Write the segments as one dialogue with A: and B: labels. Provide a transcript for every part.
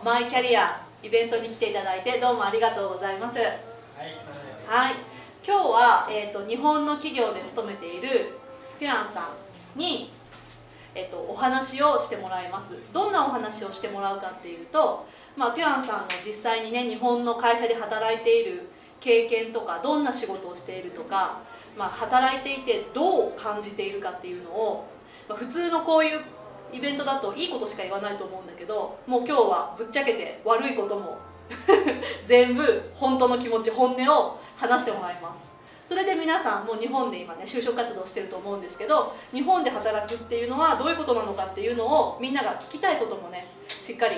A: マイキャリアイベントに来ていただいてどうもありがとうございます。はい、今日は、日本の企業で勤めているテュアンさんに、お話をしてもらいます。どんなお話をしてもらうかっていうと、テュアンさんの実際にね日本の会社で働いている経験とか、どんな仕事をしているとか、働いていてどう感じているかっていうのを、普通のこういうイベントだといいことしか言わないと思うんだけど、もう今日はぶっちゃけて悪いことも全部本当の気持ち、本音を話してもらいます。それで皆さんもう日本で今ね就職活動してると思うんですけど、日本で働くっていうのはどういうことなのかっていうのをみんなが聞きたいこともねしっかり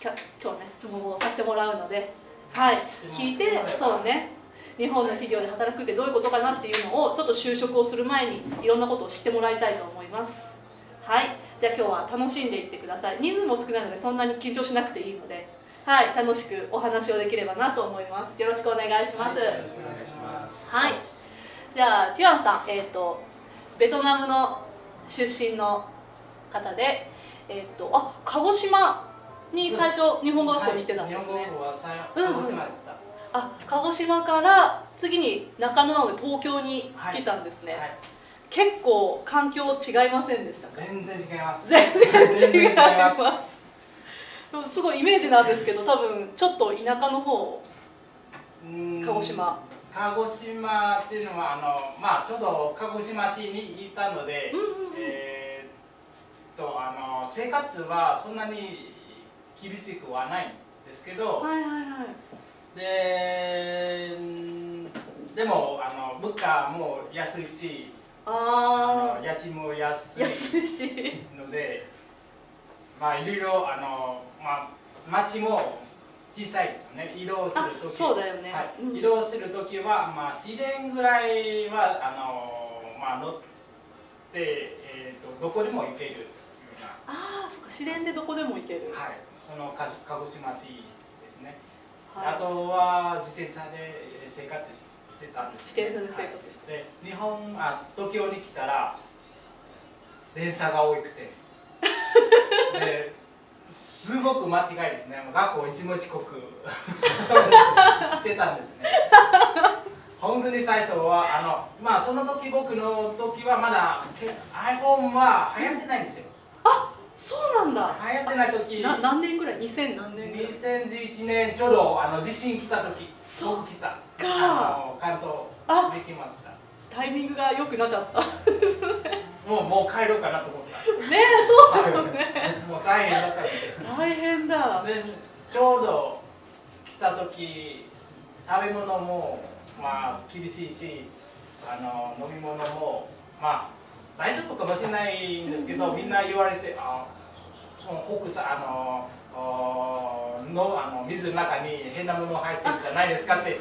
A: 今日ね質問をさせてもらうので、はい、聞いて、そうね、日本の企業で働くってどういうことかなっていうのをちょっと就職をする前にいろんなことを知ってもらいたいと思います。はい、じゃあ今日は楽しんでいってください。人数も少ないのでそんなに緊張しなくていいので、はい、楽しくお話をできればなと思います。よろしくお願いします。はい、じゃあテュアンさん、ベトナムの出身の方で、鹿児島に最初日本語学校に行ってたんですね。
B: 日本語は鹿児島でした。
A: 鹿児島から次に中野なので東京に来たんですね。結構環境違いませんでしたか？
B: 全然違います。
A: 全然違います。すごいイメージなんですけど、多分ちょっと田舎の方、鹿児島
B: っていうのはちょうど鹿児島市にいたので、生活はそんなに厳しくはないんですけど、でも物価も安いし、家賃も安いので、いろいろ町も小さいですよね。移動するとき、
A: そうだよね。
B: 移動するときは市電ぐらいは乗って、どこでも行けるような。
A: そうか、市電でどこでも行ける。
B: はい、その鹿児島市ですね。あとは自転車で生活してたんです。
A: 自転車で生活して。
B: 東京に来たら電車が多くて、すごく間違いですね。学校いつも遅刻してたんですね。本当に最初はその時僕の時はまだ iPhone は流行ってないんですよ。
A: そうなんだ。
B: 流行ってない時、
A: 何年ぐらい？2000何年ぐらい
B: ？2011年ちょうど地震来た時、そう来た。関東できました。
A: タイミングが良くなかった。
B: もう帰ろうかなと思った。
A: ねえ、そうだよね。
B: もう大変だったんですよ。
A: 大変だ。
B: で、ちょうど来た時、食べ物も厳しいし、飲み物も大丈夫かもしれないんですけど、みんな言われて、その水の中に変なもの入ってるんじゃないですかって。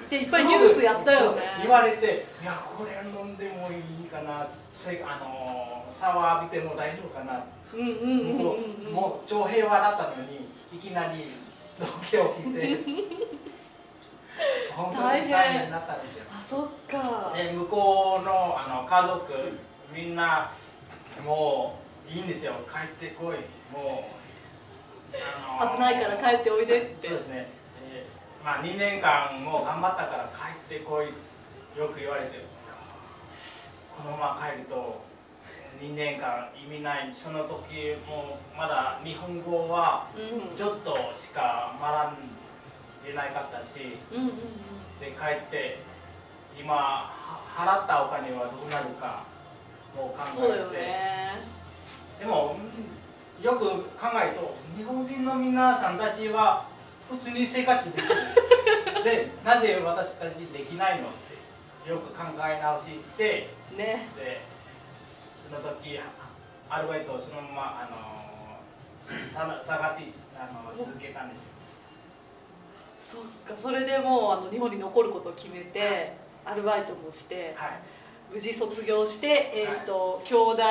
A: でいっぱいニュースやったよね。
B: 言われて、いやこれ飲んでもいいかな、シャワー浴びても大丈夫かな。もう超平和だったのにいきなりロケを着て本当に大変だったんですよ。
A: そっか。
B: で向こうの家族みんなもういいんですよ、帰ってこい、もう
A: 危ないから帰っておいでって。
B: そうですね。2年間もう頑張ったから帰ってこいよく言われて、このまま帰ると2年間意味ない。その時もまだ日本語はちょっとしか学んでなかったし、で帰って今払ったお金はどうなるかを考えて、でもよく考えると日本人の皆さんたちは普通に生活できる。で、なぜ私たちできないのってよく考え直ししてね。でその時アルバイトをそのまま探し続けたんですよ。
A: そっか、それでもう日本に残ることを決めてアルバイトもして、無事卒業して、兄弟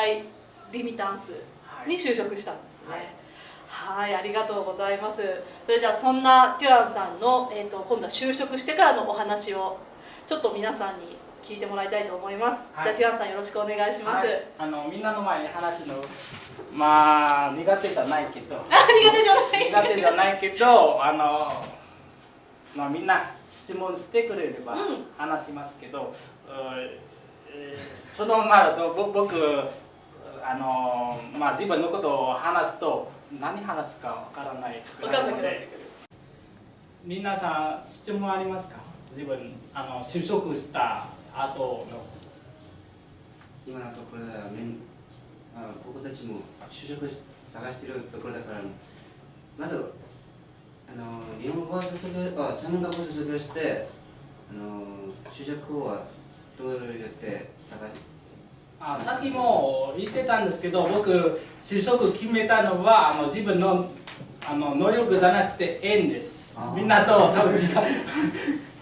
A: リミタンスに就職したんですね。はい、ありがとうございます。それじゃあそんなテュアンさんの、今度は就職してからのお話をちょっと皆さんに聞いてもらいたいと思います。
B: はい、
A: じゃあティアンさんよろしくお願いします。
B: みんなの前に話すのまあ苦手じゃないけど苦手じゃないけどみんな質問してくれれば話しますけど、そのままだと僕自分のことを話すと何話すかわからないので、皆さん質問ありますか？自分就職した後の
C: 今のところでは僕たちも就職探しているところだから、まず日本語を専門学校を卒業して就職はどうやって探して、
B: さっきも言ってたんですけど、僕就職決めたのは自分の能力じゃなくて縁です。みんなと多分違う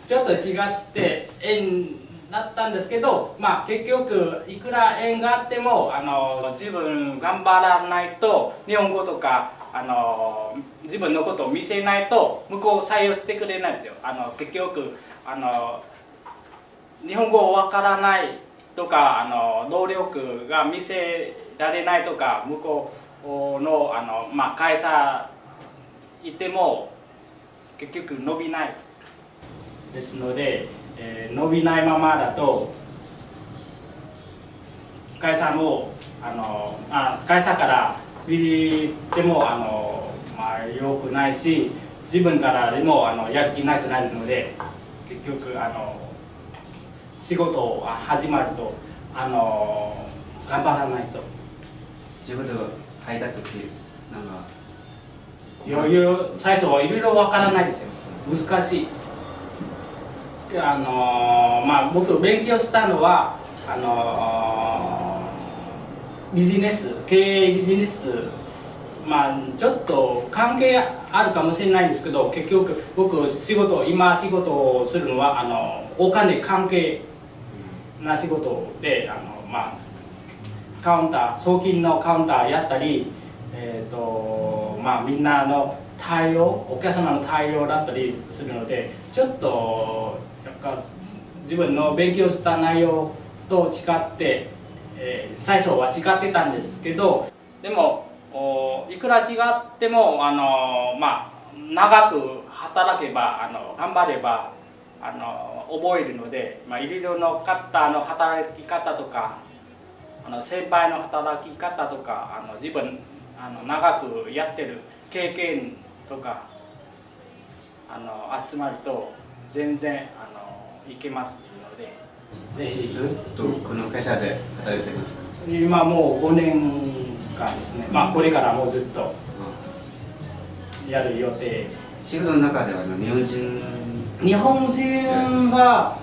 B: ちょっと違って縁だったんですけど、結局いくら縁があっても自分頑張らないと、日本語とか自分のことを見せないと向こう採用してくれないんですよ。結局日本語わからないとか能力が見せられないとか、向こうの会社いても結局伸びないですので、伸びないままだと会社も会社からビビっても良くないし、自分からでもやる気なくなるので、結局仕事が始まると頑張らないと。
C: 仕事入った時
B: 最初はいろいろわからないですよ。難しい。僕勉強したのは経営ビジネス、ちょっと関係あるかもしれないんですけど、結局僕今仕事をするのはお金関係な仕事でカウンター、送金のカウンターやったり、みんなの対応、お客様の対応だったりするので、ちょっと自分の勉強した内容と違って、最初は違ってたんですけど、でもいくら違っても長く働けば頑張れば覚えるので、いろいろの方の働き方とか先輩の働き方とか自分長くやってる経験とか集まると全然いけますので、ぜひ。
C: ずっとこの会社で働いてますか？
B: 今もう5年間ですね。これからもうずっとやる予定。
C: 仕事の中では
B: 日本人は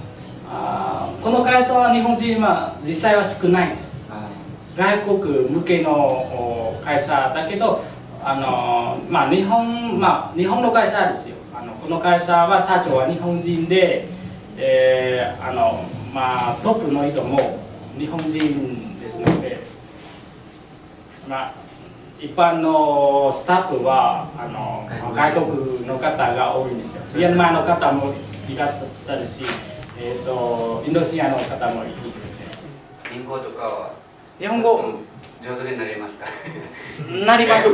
B: この会社は日本人は実際は少ないです。外国向けの会社だけど日本の会社ですよ。この会社は社長は日本人で、トップの人も日本人ですので、一般のスタッフは外国の方が多いんですよ。ミャンマーの方もいらっしゃるし、インドネシアの方もいるので。
C: 日本語とかは
B: 日本語
C: 上手になりますか？
B: なります。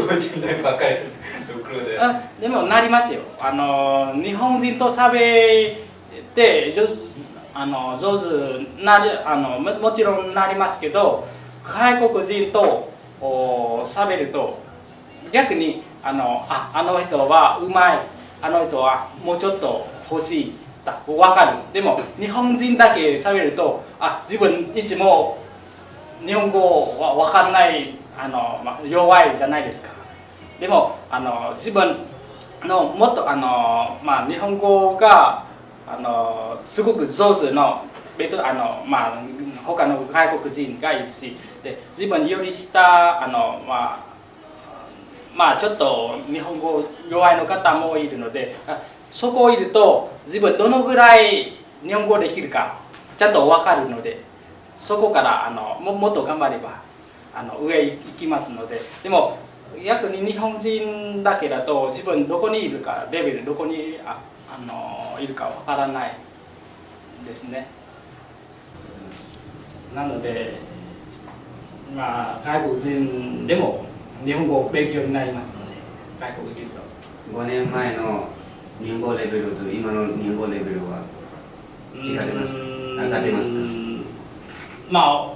B: でもなりますよ。日本人と喋って上手なるもちろんなりますけど、外国人と喋ると逆にあの人はうまい、あの人はもうちょっと欲しいだ分かる。でも日本人だけ喋ると自分いつも日本語は分かんない弱いじゃないですか。でも自分のもっと日本語がすごく上手の他の外国人がいるし、で自分より下ちょっと日本語弱いの方もいるので、そこいると自分どのぐらい日本語できるかちゃんと分かるので、そこからもっと頑張れば上行きますので。でも逆に日本人だけだと自分どこにいるか、レベルどこにいるか分からないですね。なので、まあ、外国人でも日本語勉強になりますので、外国人と。
C: 5年前の日本語レベルと今の日本語レベルは違いますか？上がってますか？
B: まあ、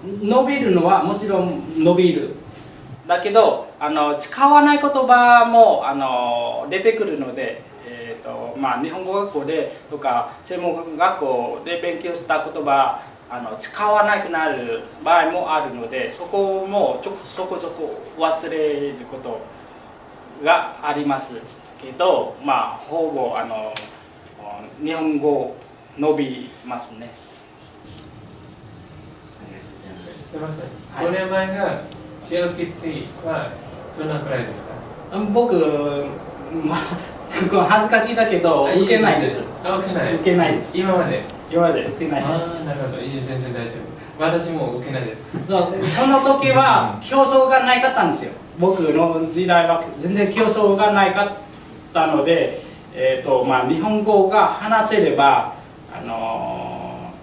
B: 伸びるのはもちろん伸びる。だけど使わない言葉も出てくるので、まあ、日本語学校でとか専門学校で勉強した言葉使わなくなる場合もあるので、そこもそこそこ忘れることがありますけど、まあ、ほぼ日本語伸びますね。
D: すみません。5年前が GLPT はどのくらいですか？
B: 僕、まあ、恥ずかしいだけど受けないです。
D: 受けない。
B: 受けないです。
D: 今まで
B: 受けないです。
D: なるほど。いい、全然大丈夫。私も受けないです。
B: その時は競争がないかったんですよ。僕の時代は全然競争がないかったので、まあ、日本語が話せれば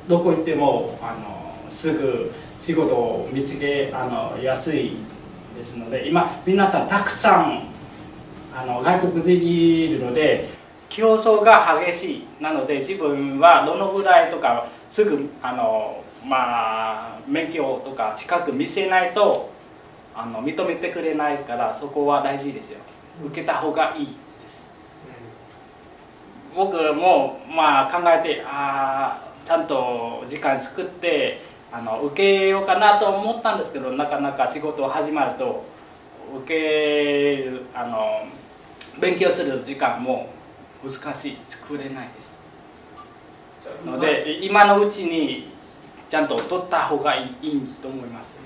B: どこ行ってもすぐ仕事を見つけやすいですので、今皆さんたくさん外国人いるので競争が激しい。なので自分はどのぐらいとかすぐまあ、免許とか資格見せないと認めてくれないから、そこは大事ですよ。受けた方がいいです。僕もまあ考えてちゃんと時間作って受けようかなと思ったんですけど、なかなか仕事始まると勉強する時間も難しい、作れないですので、今のうちにちゃんと取った方がいいと思います。